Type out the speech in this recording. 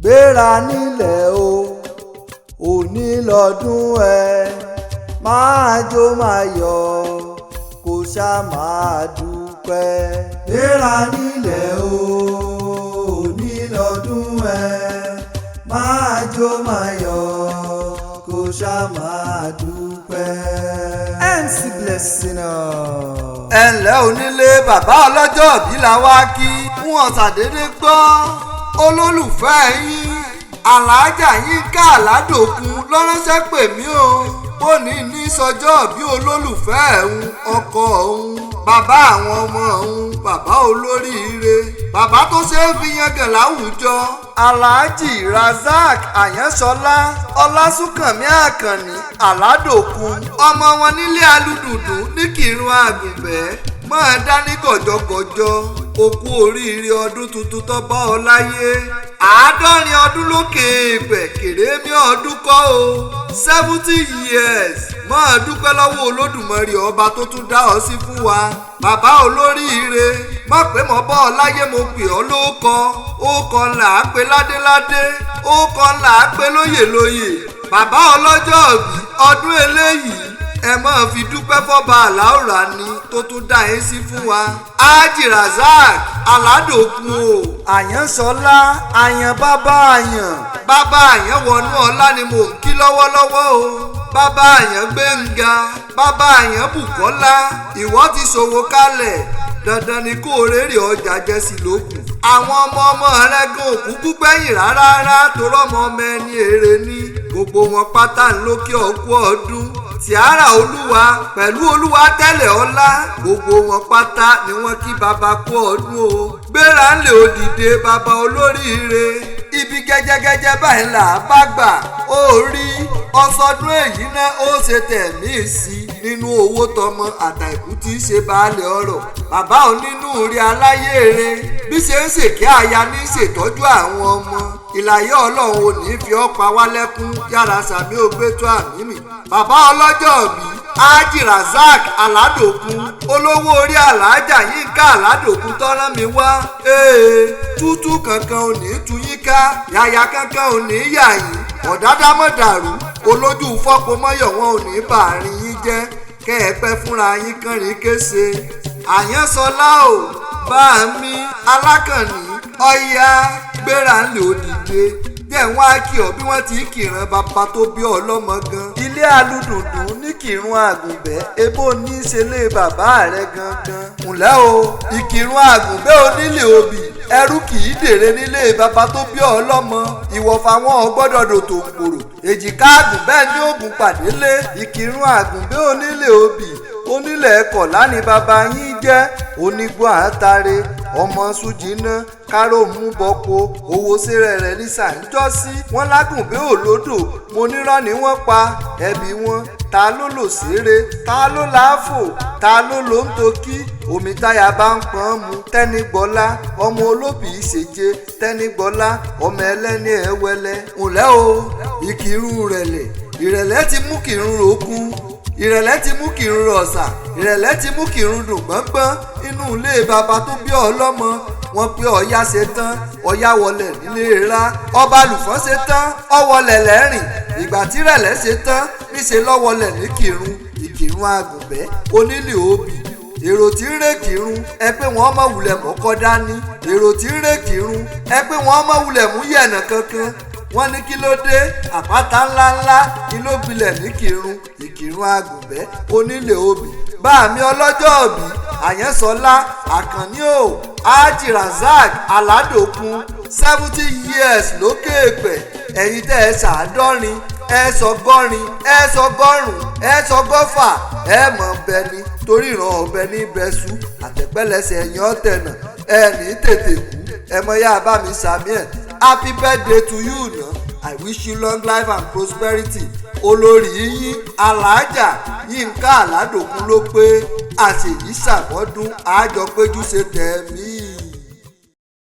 gbéra nílẹ̀ o òní lọ́dún ẹ máa jó máa yọ̀ kó ṣá máa dúpẹ́. gbéra nílẹ̀ o òní lọ́dún ẹ máa jó máa yọ̀ kó ṣá máa dúpẹ́. MC BLESSINER. ẹ ǹlẹ́ onílé bàbá ọlọ́jọ́ bí la wá kí fún ọ̀sàdédé gbọ́ olólùfẹ́ yín aláàjà Yínká Aládòkun ló ránṣẹ́ pè mí o ó ní sọjọ́ bí olólùfẹ́ ẹ̀hún ọkọ òun bàbá àwọn ọmọ òun bàbá olóríire bàbá tó ṣe é fi yangàn láwùjọ Alhaji Razak Àyànṣọlá Ọlásùnkànmí Àkànní Aládòkun ọmọ wọn nílé alùdùdù ní Kírun Àgùnbẹ́ máa dání gọ̀jọ̀gọ̀jọ̀ òkú oríire ọdún tuntun tó bá ọ láyé 70 ọdún lókè èèpẹ̀ kèrémí ọdún kọ́ o 70 years máa dúpẹ́ lọ́wọ́ Olódùmarè ọba tó tún dá ọ sí fún wa bàbá olóríire má pé mo bọ́ ọ láyé mo pè ọ́ lóókọ ókọ ńlá á pé ládéládé ókọ ńlá á pé lóyèlóyè bàbá ọlọ́jọ́ òbí ọdún eléyìí ẹ máa fi dúpẹ́ fọ́ba àláùrà ni tó tún dá yín sí fún wa. Hájì Razak Aládòkun o. Àyànṣọlá àyàn bàbá àyàn. bàbá àyàn wọnú ọlá ni mò ń kí lọ́wọ́lọ́wọ́ o. bàbá àyàn Gbénga bàbá àyàn Bùkọ́lá ìwọ ti ṣòwò kalẹ̀ dandan ni kó o rèrè ọjà jẹ́ sí lókun. àwọn ọmọ rẹ gan òkúkú gbẹ̀yìn rárá tó rọ́mọ ọmọ ẹni èrè ní gbogbo wọn pátá ńlókè ọkú ọdún tìárà olúwa pẹ̀lú olúwa tẹ́lẹ̀ ọlá gbogbo wọn pátá ni wọ́n kí baba kú ọdún o. gbéra ńlẹ̀ òdìdé baba olóríire ibi gẹ́gẹ́gẹ́jẹ́ báyìí là á bá gbà ó rí ọsọdún èyí náà ó ṣe tẹ̀mí sí nínú owó tọmọ àtàìkú tí í ṣe baálẹ̀ ọ̀rọ̀ bàbá onínú rí aláyèrè bí ṣe ń ṣèké aya ní ṣètọ́jú àwọn ọmọ ìlàyé ọlọ́run ò ní fi ọ́ pa wá lẹ́kún yára sàmí ògbétò àmì mi bàbá ọlọ́jọ́ bí Hájì Razak Aládòkun olówó orí aláàjà Yínká Aládòkun tọ́rán mi wá tútù kankan ò ní tú yín ká yàyà kankan ò ní yà yín ọ̀dádámọ̀dàrú olójú fọ́pomọ́yọ̀ wọn ò ní bàárín yín jẹ́ kẹ́ ẹ pẹ́ fúnra yín kánrin kése Àyànṣọlá o bá mi Alákànní ọ̀yá gbéra ńlẹ̀ òdìdé jẹ́ wọ́n á kí ọ bí wọ́n ti kìran bàbá tó bí ọlọ́mọ gan. ilé alùdùndùn ní Kírun Àgùnbẹ́ ebó ní í ṣe lé bàbá rẹ gangan. ǹlẹ́ o Ìkírun Àgùnbẹ́ onílé obì ẹrú kì í dèrè nílé bàbá tó bí ọlọ́mọ ìwọ̀fà wọn gbọ́dọ̀ dòtò gbòrò èjìká Àgùnbẹ́ ní ògùn pàdélé. Ìkírun Àgùnbẹ́ onílé obì onílẹ̀ Kọ̀lá ni bàbá yín jẹ́ onígbó àtàrẹ ọmọ Sùjínà kárò mú bọ́pọ̀ owó sẹ́rẹ̀ rẹ̀ ní sàǹjọ́sí wọn lágùnbẹ́ òlódò mo nírọ́ ni wọ́n pa ẹbí wọn ta ló lò séré ta ló láàfò ta ló ló ń tokí omi táyà bá ń pọ́n mu Tẹ́nígbọ́lá ọmọ olóbì ìṣèje Tẹ́nígbọ́lá ọmọ ẹlẹ́ni ẹ̀wẹ́lẹ́. ǹlẹ́ o Ìkírun rẹ̀lẹ̀ ìrẹ̀lẹ̀ ti mú Kírun rókun ìrẹ̀lẹ̀ ti mú Kírun rọ̀ṣà ìrẹ̀lẹ̀ ti mú Kírun dùn gbọ́ngbọ́n inú ilé bàbá tó bí ọlọ́mọ wọn pé ọ̀yá ṣe tán ọ̀yá wọlé nílé ra ọba àlùfọ́n ṣe tán ọwọlẹ̀ lẹ́rìn ìgbà tí rẹ̀lẹ̀ ṣe tán níṣẹ́ lọ́wọlẹ̀ ní Kírun Ìkírun Àgùnbẹ́ onílé obì èrò tí ń rè Kírun ẹ pé wọ́n mọ̀ wulẹ̀ mọ́kọ́ dání èrò tí ń rè Kírun ẹ pé wọ́n mọ̀ wulẹ̀ mú yẹ̀nà kankan wọ́n ní kí ló dé àpáta ńláńlá kí ló gbilẹ̀ ní Kírun Ìkírun Àgùnbẹ́ onílé obì bá mi ọlọ́jọ́ òbí Àyànṣọlá Àkànní o Hájì Razak Aládòkun 70 years lókè èpẹ̀ ẹ̀yin tẹ́ ẹ ṣàádọ́rin ẹ sọgọ́rin ẹ sọgọ́rùn ẹ sọgọ́fà ẹ mọ̀ bẹ ni torí ìran ọ̀bẹ ní bẹ́sù àtẹ̀pẹ́lẹsẹ̀ ẹ̀yìn ọ̀tẹ̀nà ẹ ní tètè kú ẹ mọ yá bá mi sàmì ẹ̀ happy birthday to you na I wish you long life and prosperity olórí yín aláàjà Yínká Aládòkun ló pé àṣèyí ṣàmọ́dún àjọpéjú ṣe tẹ̀mí.